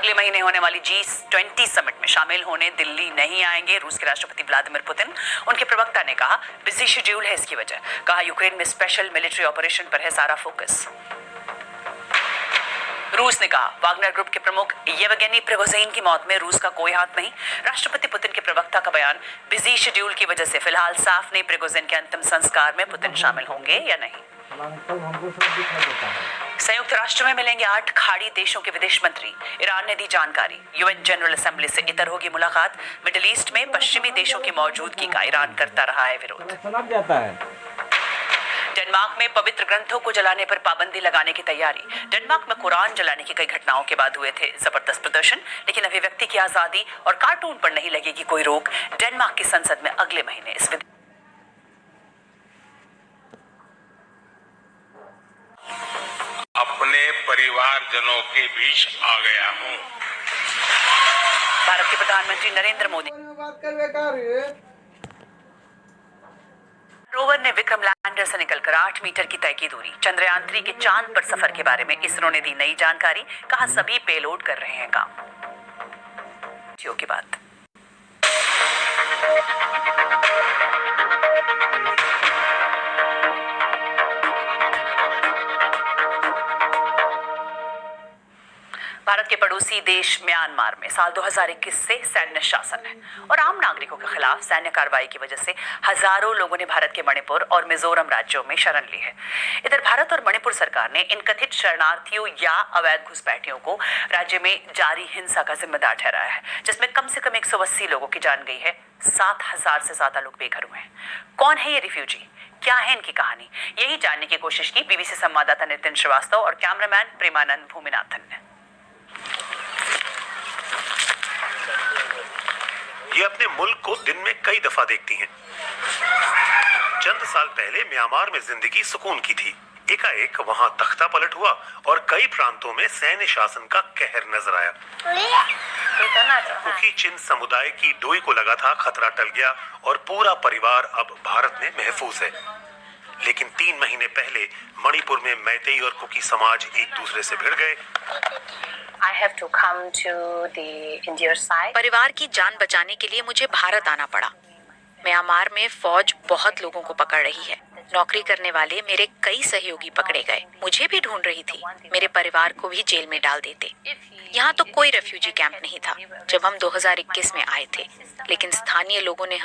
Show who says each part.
Speaker 1: अगले महीने होने वाली G20 समिट में शामिल होने दिल्ली नहीं आएंगे रूस के राष्ट्रपति व्लादिमीर पुतिन। उनके प्रवक्ता ने कहा बिजी शेड्यूल है इसकी वजह। कहा यूक्रेन में स्पेशल मिलिट्री ऑपरेशन पर है सारा फोकस। रूस ने कहा वागनर ग्रुप के प्रमुख येवगेनी प्रिगोजिन की मौत में रूस का कोई हाथ नहीं। राष्ट्रपति पुतिन के प्रवक्ता का बयान बिजी शेड्यूल की वजह से फिलहाल साफ नहीं प्रिगोजिन के अंतिम संस्कार में पुतिन शामिल होंगे या नहीं। संयुक्त राष्ट्र में मिलेंगे 8 खाड़ी देशों के विदेश मंत्री। ईरान ने दी जानकारी। यूएन जनरल असेंबली से इतर होगी मुलाकात। मिडिल ईस्ट में पश्चिमी देशों की मौजूदगी का ईरान करता रहा है विरोध। डेनमार्क में पवित्र ग्रंथों को जलाने पर पाबंदी लगाने की तैयारी। डेनमार्क में कुरान जलाने की कई घटनाओं के बाद हुए थे जबरदस्त प्रदर्शन, लेकिन अभिव्यक्ति की आजादी और कार्टून पर नहीं लगेगी कोई रोक। डेनमार्क की संसद में अगले महीने इस
Speaker 2: अपने परिवारजनों के बीच आ गया हूं।
Speaker 1: भारत के प्रधानमंत्री नरेंद्र मोदी रोवर ने विक्रम लैंडर से निकलकर 8 मीटर की तय की दूरी। चंद्रयान 3 के चांद पर सफर के बारे में इसरो ने दी नई जानकारी। कहा सभी पेलोड कर रहे हैं काम। की बात भारत के पड़ोसी देश म्यांमार में साल 2021 से सैन्य शासन है और आम नागरिकों के खिलाफ सैन्य कार्रवाई की वजह से हजारों लोगों ने भारत के मणिपुर और मिजोरम राज्यों में शरण ली है। इधर भारत और मणिपुर सरकार ने इन कथित शरणार्थियों या अवैध घुसपैठियों को राज्य में जारी हिंसा का जिम्मेदार ठहराया है, जिसमें कम से कम 180 लोगों की जान गई है। 7,000 से ज्यादा लोग बेघर हुए हैं। कौन है ये रिफ्यूजी, क्या है इनकी कहानी, यही जानने की कोशिश की बीबीसी संवाददाता नितिन श्रीवास्तव और कैमरामैन प्रेमानंद भूमिनाथन ने।
Speaker 3: ये अपने मुल्क को दिन में कई दफा देखती हैं। चंद साल पहले म्यांमार में जिंदगी सुकून की थी। एकाएक वहां तख्ता पलट हुआ और कई प्रांतों में सैन्य शासन का कहर नजर आया। क्योंकि चिन समुदाय की डोई को लगा था खतरा टल गया और पूरा परिवार अब भारत में महफूज है। लेकिन 3 महीने पहले मणिपुर में मैतेई और कुकी समाज एक दूसरे से भिड़ गए।
Speaker 4: I have to come to the Indian side.
Speaker 5: परिवार की जान बचाने के लिए मुझे भारत आना पड़ा। म्यांमार में फौज बहुत लोगों को पकड़ रही है। नौकरी करने वाले मेरे कई सहयोगी पकड़े गए। मुझे भी ढूंढ रही थी। मेरे परिवार को भी जेल में डाल देते। यहाँ तो कोई रेफ्यूजी कैंप नहीं था जब हम 2021 में आए थे, लेकिन स्थानीय लोगों ने